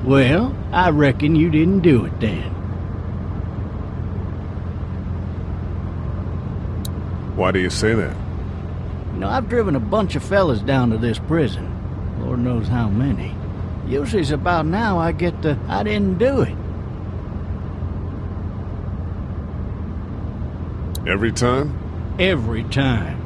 Well, I reckon you didn't do it then. Why do you say that? You know, I've driven a bunch of fellas down to this prison. Lord knows how many. Usually it's about now I get the, I didn't do it. Every time? Every time.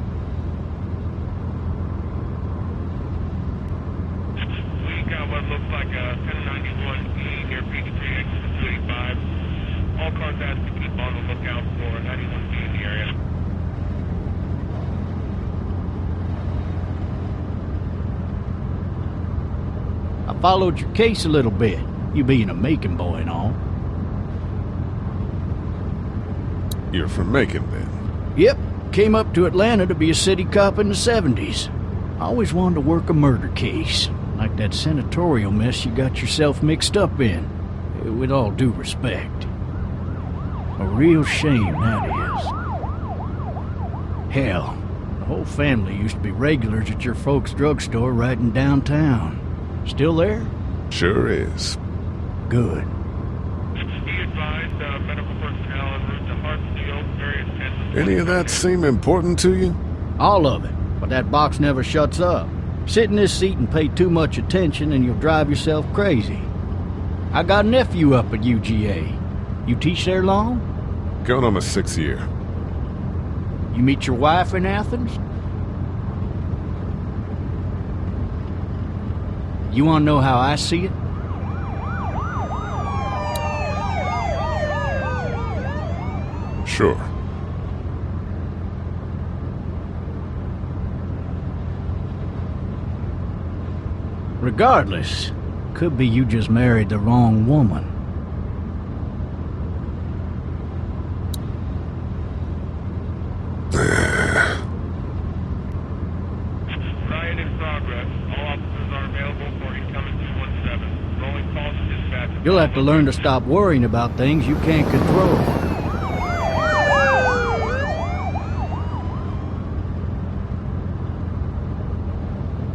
We got what looks like a 1091E near Peachtree, exit 285. All cars asked to keep on the lookout for 91B in the area. I followed your case a little bit, you being a Macon boy and all. You're from Macon, then? Yep, came up to Atlanta to be a city cop in the 70s. I always wanted to work a murder case, like that senatorial mess you got yourself mixed up in. With all due respect. A real shame, that is. Hell, the whole family used to be regulars at your folks' drugstore right in downtown. Still there? Sure is. Good. He advised medical personnel en route to Hartsfield, various tents. Any of that seem important to you? All of it, but that box never shuts up. Sit in this seat and pay too much attention and you'll drive yourself crazy. I got a nephew up at UGA. You teach there long? Going on my 6th year. You meet your wife in Athens? You want to know how I see it? Sure. Regardless, could be you just married the wrong woman. Riot in progress. All officers are available for incoming 217. Rolling calls to dispatch. You'll have to learn to stop worrying about things you can't control.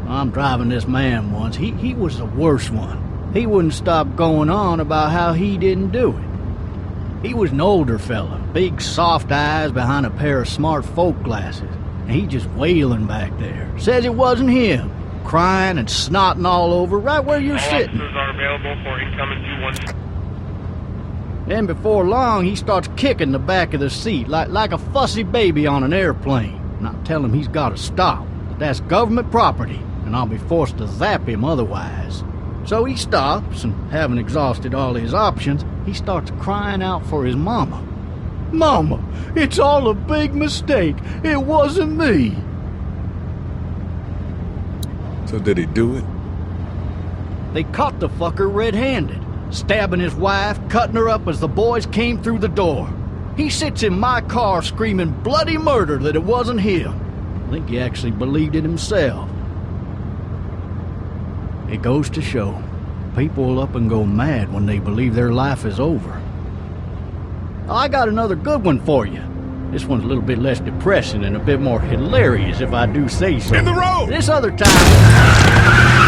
I'm driving this man once. He was the worst one. He wouldn't stop going on about how he didn't do it. He was an older fella, big soft eyes behind a pair of smart folk glasses, and he just wailing back there. Says it wasn't him, crying and snotting all over right where you're sitting. All officers are available for incoming 217. Then before long, he starts kicking the back of the seat like a fussy baby on an airplane. And I tell him he's got to stop, that that's government property, and I'll be forced to zap him otherwise. So he stops, and having exhausted all his options, he starts crying out for his mama. Mama, it's all a big mistake. It wasn't me. So did he do it? They caught the fucker red-handed, stabbing his wife, cutting her up as the boys came through the door. He sits in my car screaming bloody murder that it wasn't him. I think he actually believed it himself. It goes to show, people will up and go mad when they believe their life is over. I got another good one for you. This one's a little bit less depressing and a bit more hilarious, if I do say so. In the road! This other time...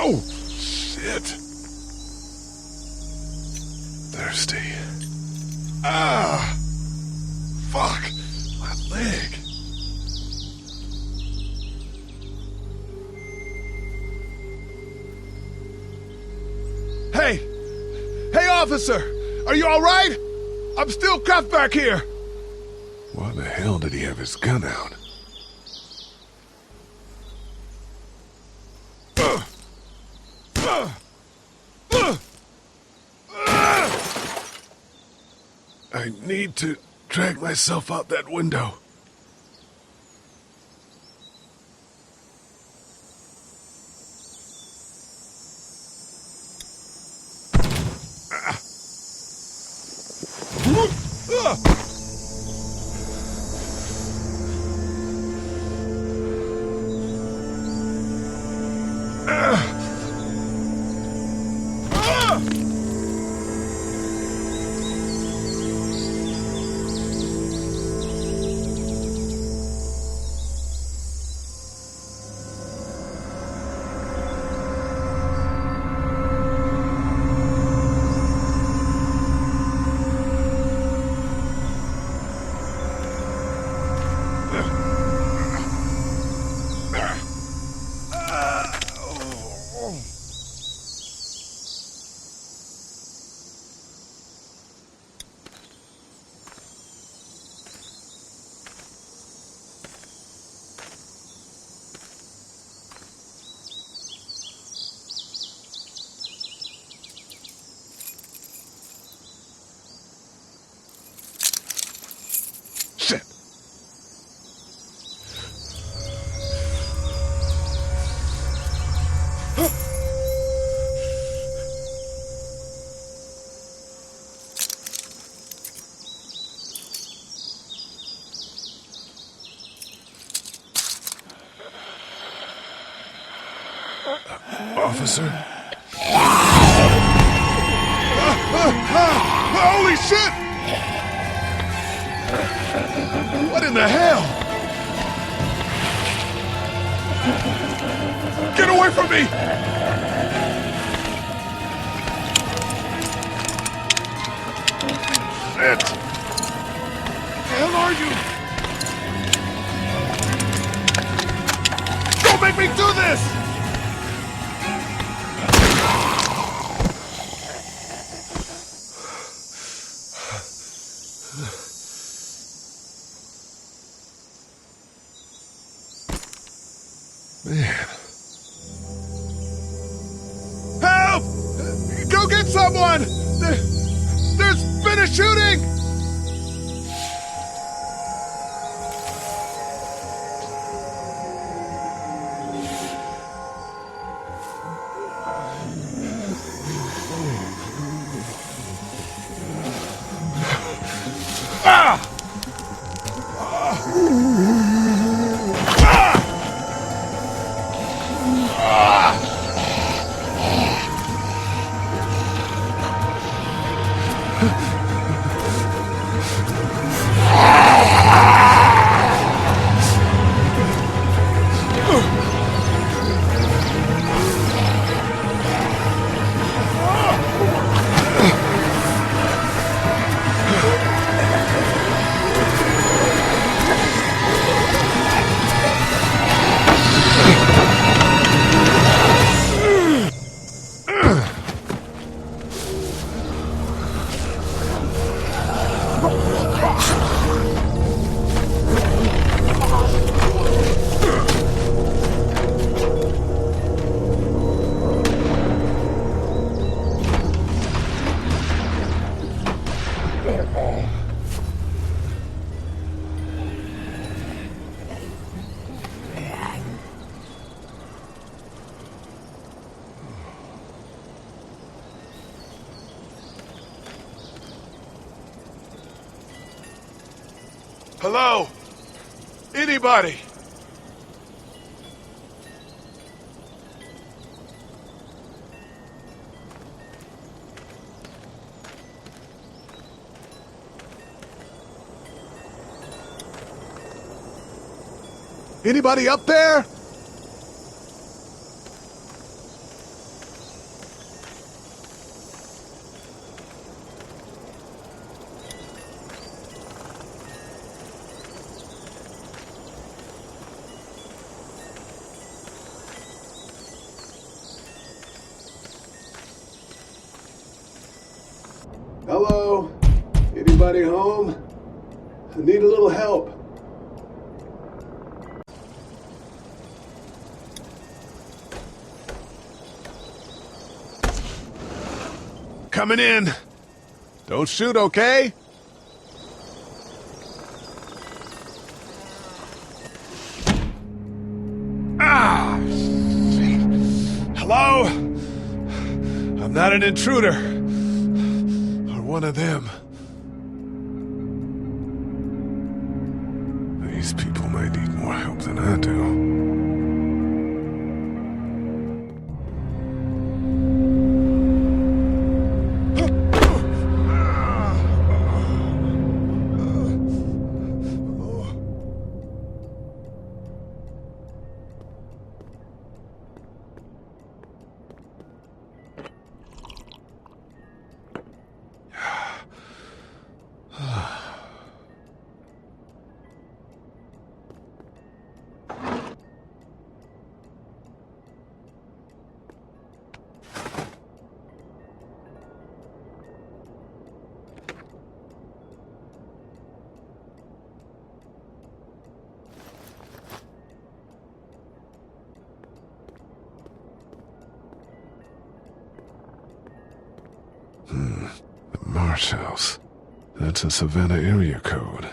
Oh, shit. Thirsty. Ah! Fuck! My leg. Hey! Hey, officer! Are you alright? I'm still cuffed back here! Why the hell did he have his gun out? I need to drag myself out that window. Shit! Officer? Holy shit! What in the hell? Get away from me! Shit! The hell are you? Don't make me do this! Man, Help! Go get someone! There's been a shooting! Ah! Hello? Anybody? Anybody up there? Hello? Anybody home? I need a little help. Coming in. Don't shoot, okay? Ah! Hello? I'm not an intruder. Or one of them. These people might need more help than I do. Marsh House. That's a Savannah area code.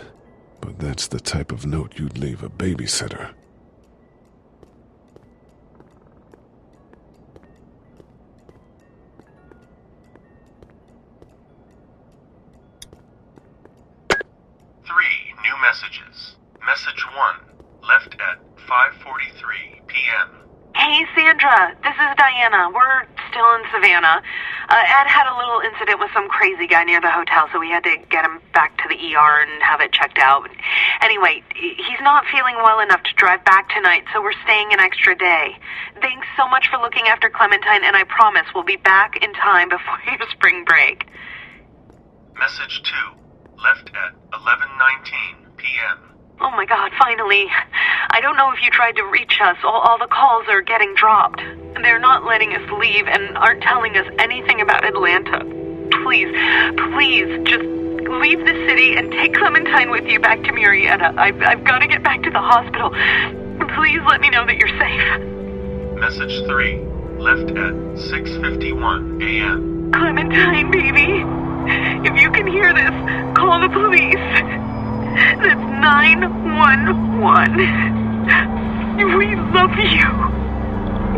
But that's the type of note you'd leave a babysitter. New messages. Message 1, left at 5:43 p.m. Hey, Sandra. This is Diana. We're still in Savannah. Ed had a little incident with some crazy guy near the hotel, so we had to get him back to the ER and have it checked out. Anyway, he's not feeling well enough to drive back tonight, so we're staying an extra day. Thanks so much for looking after Clementine, and I promise we'll be back in time before your spring break. Message 2, left at 11:19 p.m. Oh my God, finally. I don't know if you tried to reach us. All the calls are getting dropped. They're not letting us leave and aren't telling us anything about Atlanta. Please, just leave the city and take Clementine with you back to Murrieta. I've got to get back to the hospital. Please let me know that you're safe. Message 3, left at 6:51 a.m. Clementine, baby. If you can hear this, call the police. That's 911. We love you.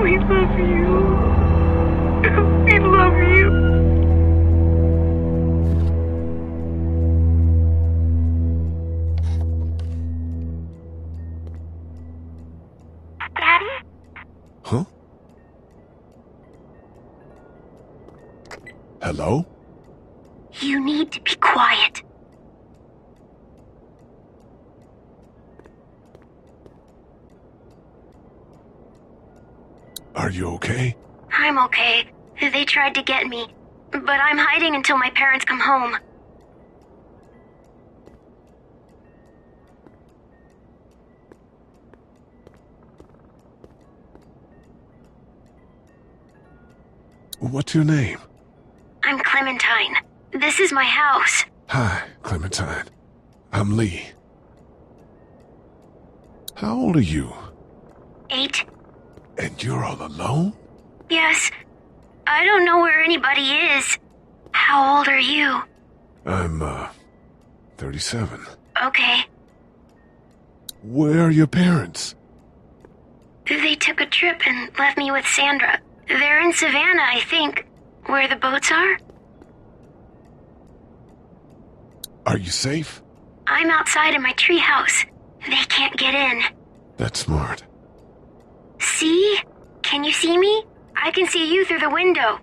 We love you. We love you. Daddy? Huh? Hello? You need to be quiet. Are you okay? I'm okay. They tried to get me, but I'm hiding until my parents come home. What's your name? I'm Clementine. This is my house. Hi, Clementine. I'm Lee. How old are you? 8. And you're all alone? Yes. I don't know where anybody is. How old are you? I'm, 37. Okay. Where are your parents? They took a trip and left me with Sandra. They're in Savannah, I think. Where the boats are? Are you safe? I'm outside in my treehouse. They can't get in. That's smart. See? Can you see me? I can see you through the window.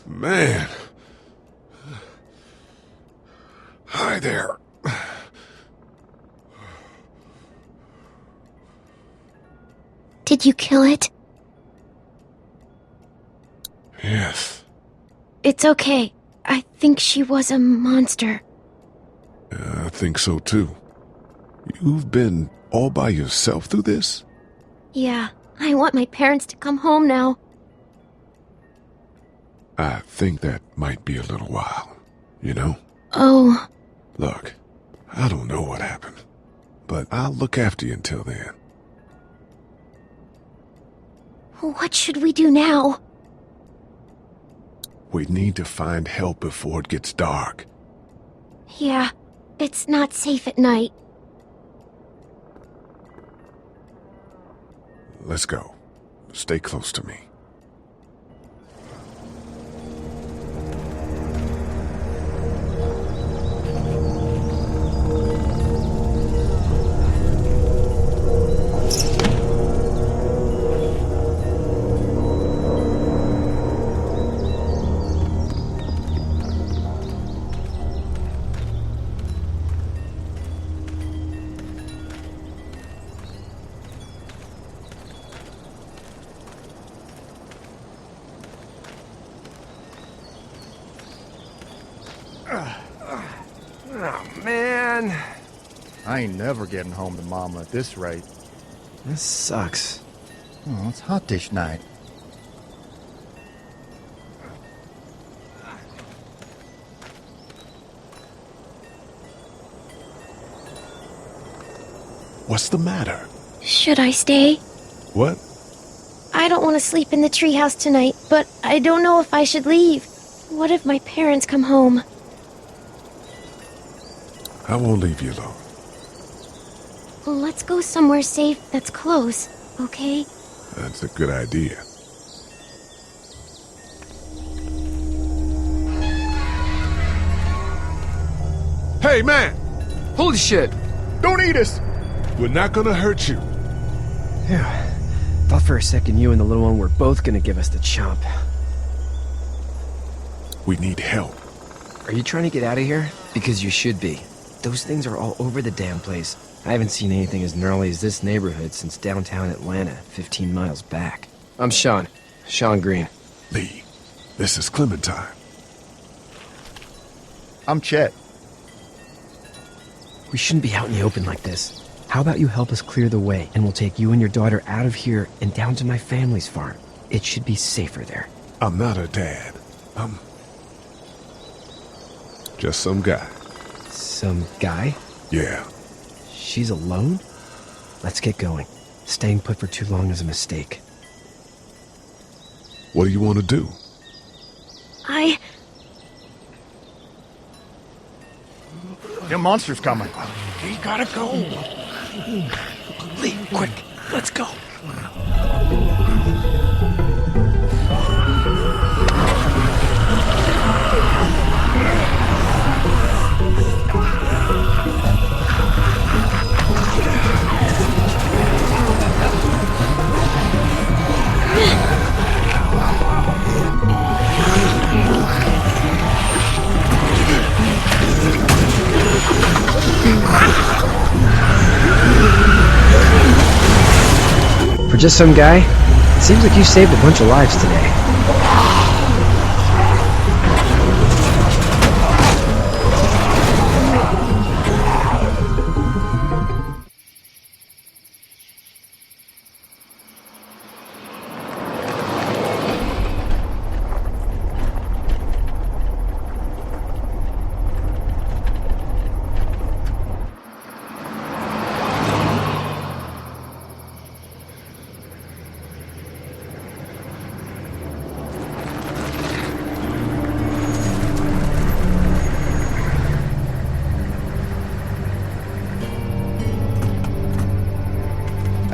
Man. Hi there. Did you kill it? Yes. It's okay. I think she was a monster. I think so too. You've been all by yourself through this? Yeah, I want my parents to come home now. I think that might be a little while, you know? Oh. Look, I don't know what happened, but I'll look after you until then. What should we do now? We need to find help before it gets dark. Yeah, it's not safe at night. Let's go. Stay close to me. Oh, man. I ain't never getting home to Mama at this rate. This sucks. Oh, it's hot this night. What's the matter? Should I stay? What? I don't want to sleep in the treehouse tonight, but I don't know if I should leave. What if my parents come home? I won't leave you alone. Let's go somewhere safe that's close, okay? That's a good idea. Hey, man! Holy shit! Don't eat us! We're not gonna hurt you. Yeah. Thought for a second you and the little one were both gonna give us the chomp. We need help. Are you trying to get out of here? Because you should be. Those things are all over the damn place. I haven't seen anything as gnarly as this neighborhood since downtown Atlanta, 15 miles back. I'm Sean. Sean Green. Lee, this is Clementine. I'm Chet. We shouldn't be out in the open like this. How about you help us clear the way, and we'll take you and your daughter out of here and down to my family's farm. It should be safer there. I'm not her dad. I'm just some guy. Some guy? Yeah. She's alone? Let's get going. Staying put for too long is a mistake. What do you want to do? Them monster's coming. We gotta go. Lee, quick, let's go. For just some guy, it seems like you saved a bunch of lives today.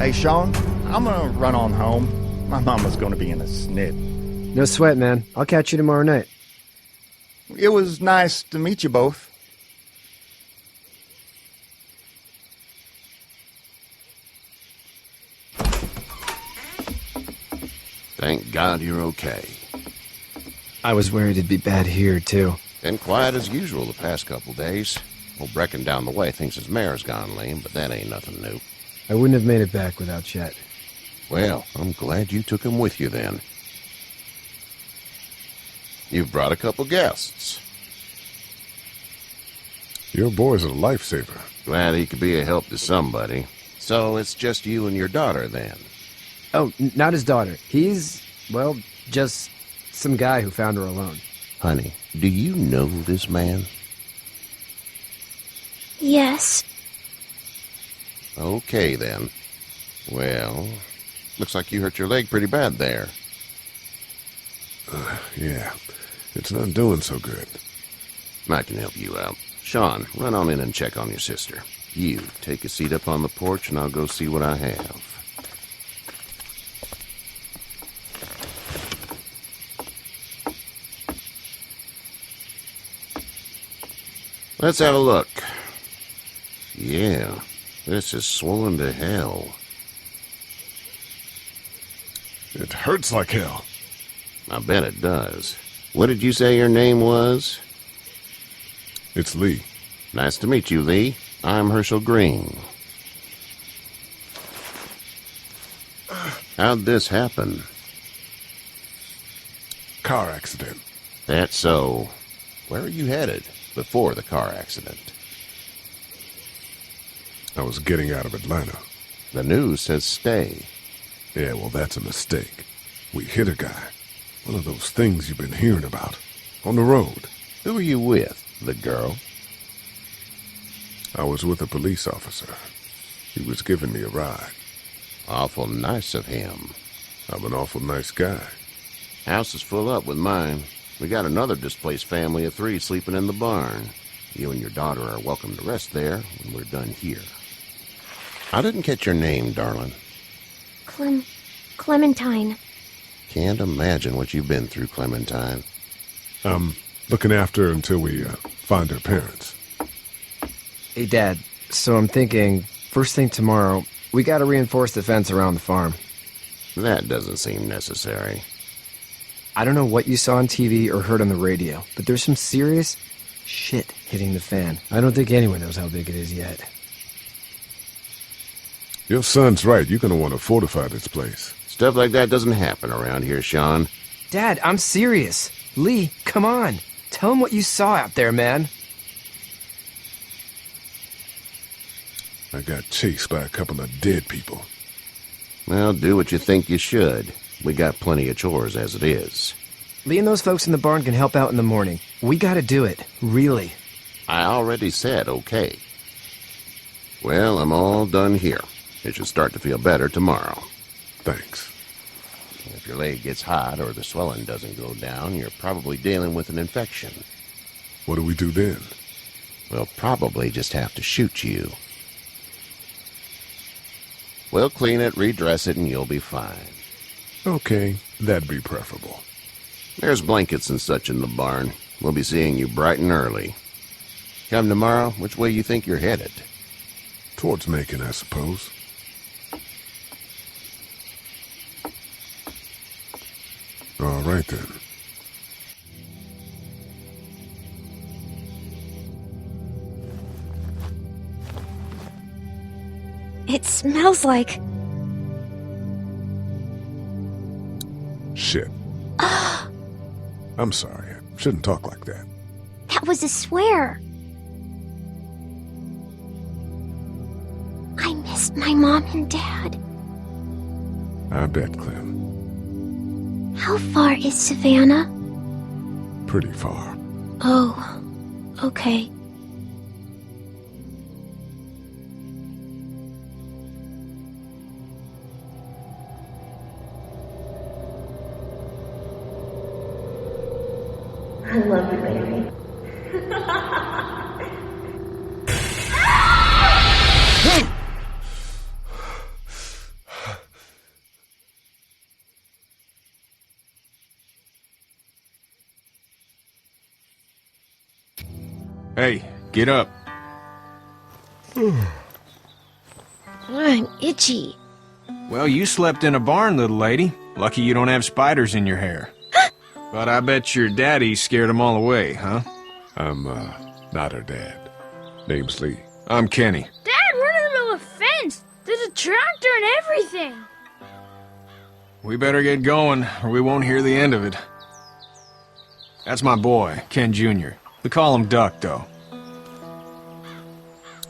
Hey, Sean, I'm gonna run on home. My mama's gonna be in a snit. No sweat, man. I'll catch you tomorrow night. It was nice to meet you both. Thank God you're okay. I was worried it'd be bad here, too. Been quiet as usual the past couple days. Old Brecken down the way thinks his mare's gone lame, but that ain't nothing new. I wouldn't have made it back without Chet. Well, I'm glad you took him with you then. You've brought a couple guests. Your boy's a lifesaver. Glad he could be a help to somebody. So it's just you and your daughter then? Oh, not his daughter. He's, well, just some guy who found her alone. Honey, do you know this man? Yes. Okay, then. Well, looks like you hurt your leg pretty bad there. Yeah, it's not doing so good. I can help you out. Sean, run on in and check on your sister. You, take a seat up on the porch and I'll go see what I have. Let's have a look. Yeah, this is swollen to hell. It hurts like hell. I bet it does. What did you say your name was? It's Lee. Nice to meet you, Lee. I'm Herschel Green. How'd this happen? Car accident. That's so. Where are you headed before the car accident? I was getting out of Atlanta. The news says stay. Yeah, well, that's a mistake. We hit a guy. One of those things you've been hearing about. On the road. Who are you with? The girl? I was with a police officer. He was giving me a ride. Awful nice of him. I'm an awful nice guy. House is full up with mine. We got another displaced family of 3 sleeping in the barn. You and your daughter are welcome to rest there when we're done here. I didn't catch your name, darling. Clementine. Can't imagine what you've been through, Clementine. I'm looking after her until we find her parents. Hey, Dad, so I'm thinking, first thing tomorrow, we gotta reinforce the fence around the farm. That doesn't seem necessary. I don't know what you saw on TV or heard on the radio, but there's some serious shit hitting the fan. I don't think anyone knows how big it is yet. Your son's right. You're gonna want to fortify this place. Stuff like that doesn't happen around here, Sean. Dad, I'm serious. Lee, come on. Tell him what you saw out there, man. I got chased by a couple of dead people. Well, do what you think you should. We got plenty of chores as it is. Lee and those folks in the barn can help out in the morning. We gotta do it. Really. I already said okay. Well, I'm all done here. It should start to feel better tomorrow. Thanks. If your leg gets hot or the swelling doesn't go down, you're probably dealing with an infection. What do we do then? We'll probably just have to shoot you. We'll clean it, redress it, and you'll be fine. Okay, that'd be preferable. There's blankets and such in the barn. We'll be seeing you bright and early. Come tomorrow, which way you think you're headed? Towards Macon, I suppose. All right, then. It smells like... Shit. I'm sorry. I shouldn't talk like that. That was a swear. I missed my mom and dad. I bet, Clem. How far is Savannah? Pretty far. Oh, okay. I love you, baby. Hey, get up. I'm itchy. Well, you slept in a barn, little lady. Lucky you don't have spiders in your hair. But I bet your daddy scared them all away, huh? I'm, not her dad. Name's Lee. I'm Kenny. Dad, we're in the middle of a fence. There's a tractor and everything. We better get going, or we won't hear the end of it. That's my boy, Ken Jr. We call him Duck, though.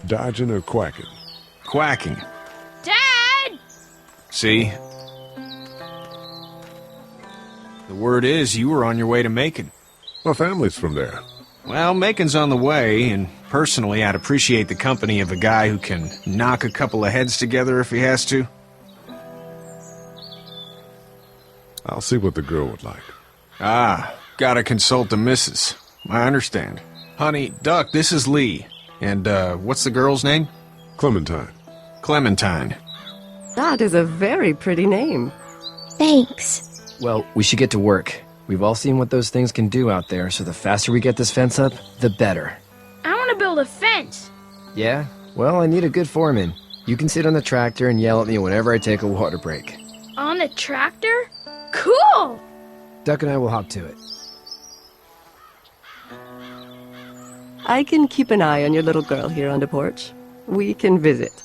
Dodging or quacking? Quacking. Dad! See? The word is you were on your way to Macon. My family's from there. Well, Macon's on the way, and personally, I'd appreciate the company of a guy who can knock a couple of heads together if he has to. I'll see what the girl would like. Ah, gotta consult the missus. I understand. Honey, Duck, this is Lee. And, what's the girl's name? Clementine. Clementine. That is a very pretty name. Thanks. Well, we should get to work. We've all seen what those things can do out there, so the faster we get this fence up, the better. I want to build a fence. Yeah? Well, I need a good foreman. You can sit on the tractor and yell at me whenever I take a water break. On the tractor? Cool! Duck and I will hop to it. I can keep an eye on your little girl here on the porch. We can visit.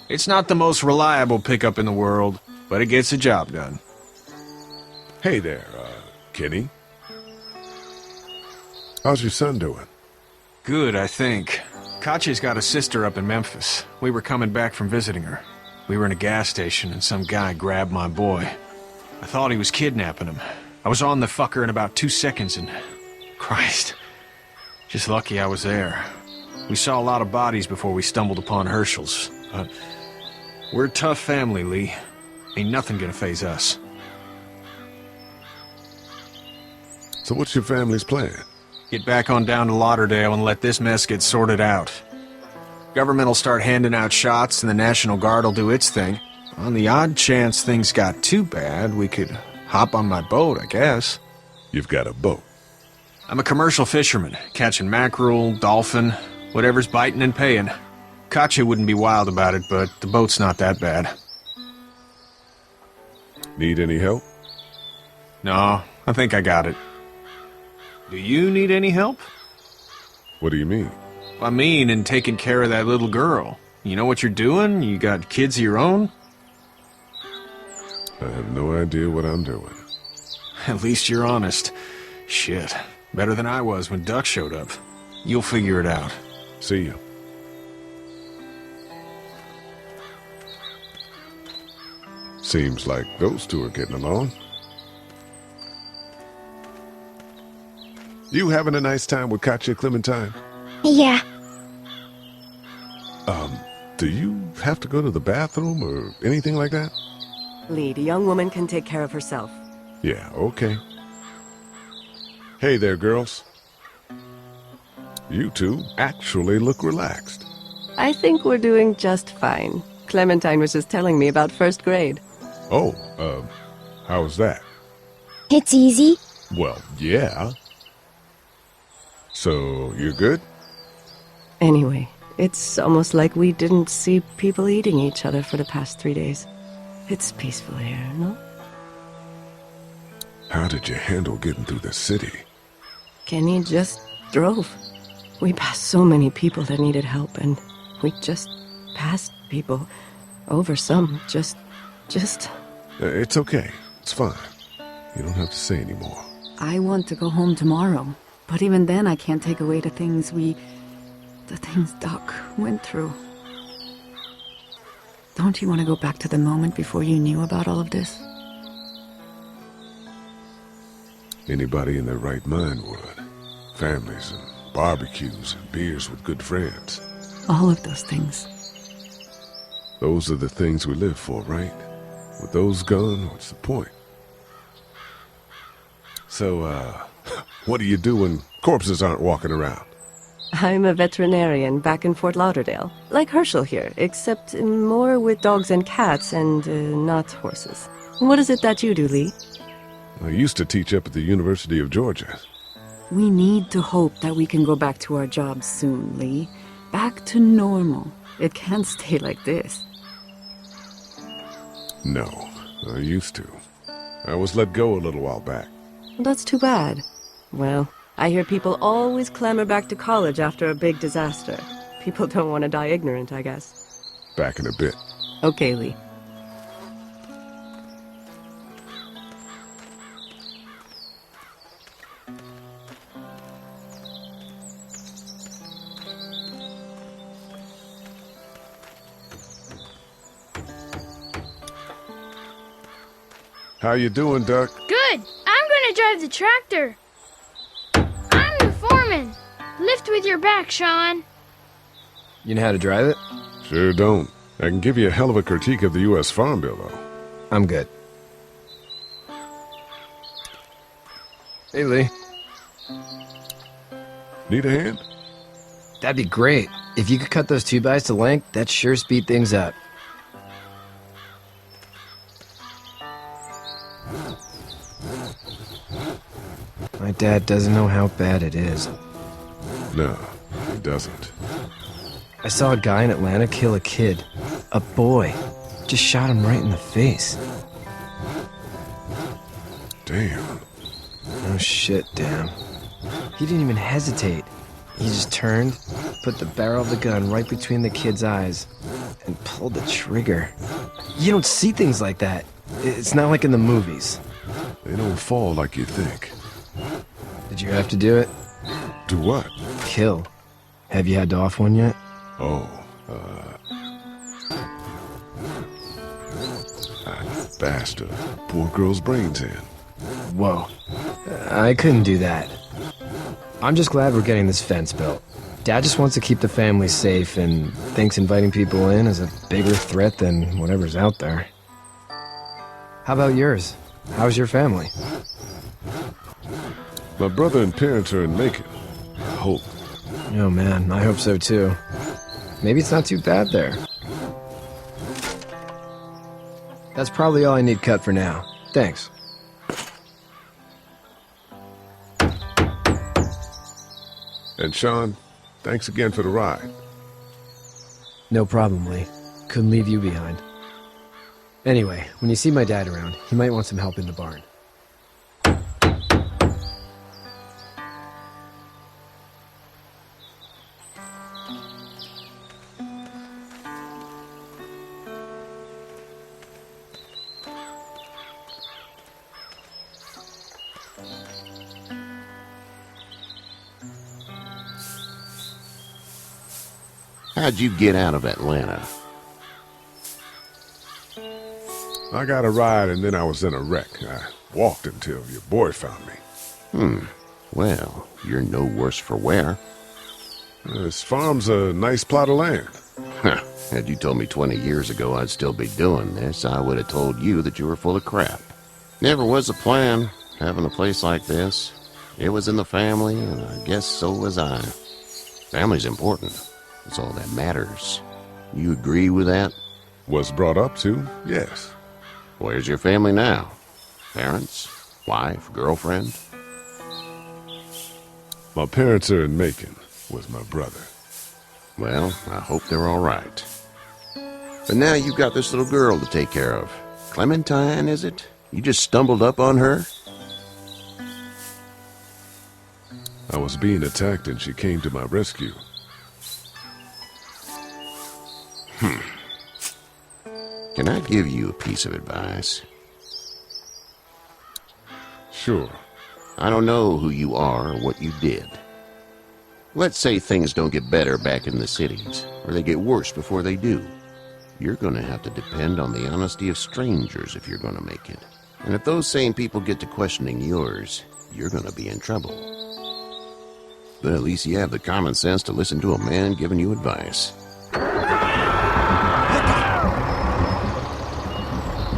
It's not the most reliable pickup in the world, but it gets the job done. Hey there, Kenny. How's your son doing? Good, I think. Katya's got a sister up in Memphis. We were coming back from visiting her. We were in a gas station and some guy grabbed my boy. I thought he was kidnapping him. I was on the fucker in about 2 seconds and... Christ. Just lucky I was there. We saw a lot of bodies before we stumbled upon Herschel's. But we're a tough family, Lee. Ain't nothing gonna faze us. So what's your family's plan? Get back on down to Lauderdale and let this mess get sorted out. Government will start handing out shots and the National Guard will do its thing. On the odd chance things got too bad, we could hop on my boat, I guess. You've got a boat? I'm a commercial fisherman, catching mackerel, dolphin, whatever's biting and paying. Katya wouldn't be wild about it, but the boat's not that bad. Need any help? No, I think I got it. Do you need any help? What do you mean? I mean, in taking care of that little girl. You know what you're doing? You got kids of your own? I have no idea what I'm doing. At least you're honest. Shit. Better than I was when Duck showed up. You'll figure it out. See you. Seems like those two are getting along. You having a nice time with Katya, Clementine? Yeah. Do you have to go to the bathroom or anything like that? Lee, the young woman can take care of herself. Yeah, okay. Hey there, girls. You two actually look relaxed. I think we're doing just fine. Clementine was just telling me about first grade. Oh, how was that? It's easy. Well, yeah. So, you're good? Anyway, it's almost like we didn't see people eating each other for the past 3 days. It's peaceful here, no? How did you handle getting through the city? Kenny just drove. We passed so many people that needed help, and we just passed people. Over some, just... It's okay. It's fine. You don't have to say anymore. I want to go home tomorrow, but even then I can't take away the things Doc went through. Don't you want to go back to the moment before you knew about all of this? Anybody in their right mind would. Families and barbecues and beers with good friends. All of those things. Those are the things we live for, right? With those gone, what's the point? So, what do you do when corpses aren't walking around? I'm a veterinarian back in Fort Lauderdale. Like Herschel here, except more with dogs and cats and not horses. What is it that you do, Lee? I used to teach up at the University of Georgia. We need to hope that we can go back to our jobs soon, Lee. Back to normal. It can't stay like this. No, I used to. I was let go a little while back. That's too bad. Well, I hear people always clamor back to college after a big disaster. People don't want to die ignorant, I guess. Back in a bit. Okay, Lee. How you doing, Duck? Good. I'm gonna drive the tractor. I'm the foreman. Lift with your back, Sean. You know how to drive it? Sure don't. I can give you a hell of a critique of the U.S. Farm Bill, though. I'm good. Hey, Lee. Need a hand? That'd be great. If you could cut those 2x to length, that'd sure speed things up. My dad doesn't know how bad it is. No, he doesn't. I saw a guy in Atlanta kill a kid. A boy. Just shot him right in the face. Damn. Oh shit, damn. He didn't even hesitate. He just turned, put the barrel of the gun right between the kid's eyes, and pulled the trigger. You don't see things like that. It's not like in the movies. They don't fall like you think. Did you have to do it? Do what? Kill. Have you had to off one yet? Oh, I bashed a poor girl's brains in. Whoa. I couldn't do that. I'm just glad we're getting this fence built. Dad just wants to keep the family safe and thinks inviting people in is a bigger threat than whatever's out there. How about yours? How's your family? My brother and parents are in Macon. I hope. Oh man, I hope so too. Maybe it's not too bad there. That's probably all I need cut for now. Thanks. And Sean, thanks again for the ride. No problem, Lee. Couldn't leave you behind. Anyway, when you see my dad around, he might want some help in the barn. How'd you get out of Atlanta? I got a ride and then I was in a wreck. I walked until your boy found me. Well, you're no worse for wear. This farm's a nice plot of land. Had you told me 20 years ago I'd still be doing this, I would have told you that you were full of crap. Never was a plan, having a place like this. It was in the family, and I guess so was I. Family's important. It's all that matters. You agree with that? Was brought up to, yes. Where's your family now? Parents? Wife? Girlfriend? My parents are in Macon with my brother. Well, I hope they're all right. But now you've got this little girl to take care of. Clementine, is it? You just stumbled up on her? I was being attacked and she came to my rescue. Can I give you a piece of advice? Sure. I don't know who you are or what you did. Let's say things don't get better back in the cities, or they get worse before they do. You're going to have to depend on the honesty of strangers if you're going to make it. And if those same people get to questioning yours, you're going to be in trouble. But at least you have the common sense to listen to a man giving you advice.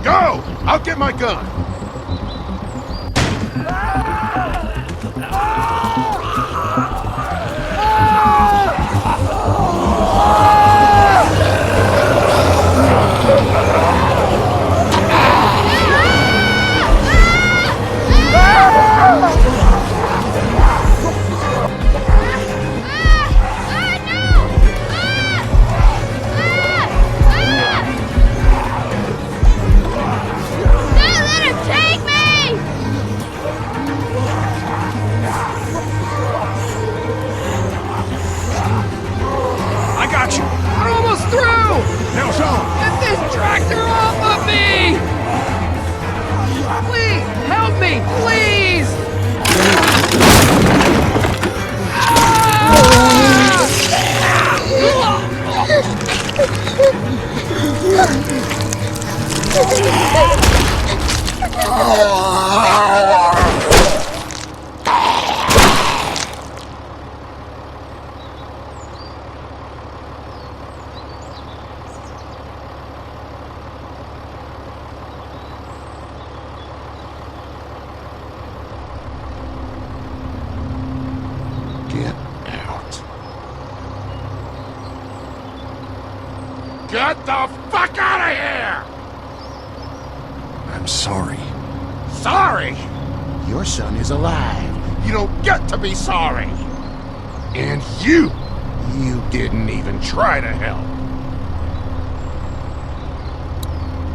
Go! I'll get my gun! Get the fuck out of here! I'm sorry. Sorry? Your son is alive. You don't get to be sorry. And you didn't even try to help.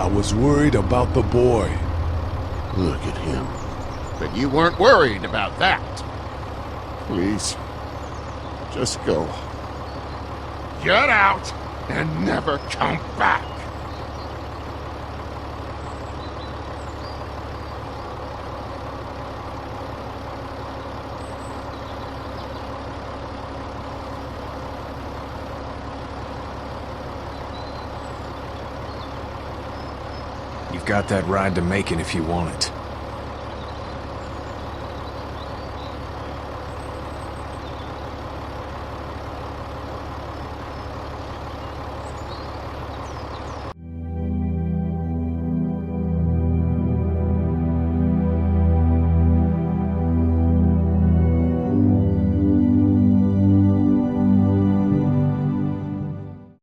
I was worried about the boy. Look at him. But you weren't worried about that. Please, just go. Get out and never come back. You've got that ride to Macon if you want it.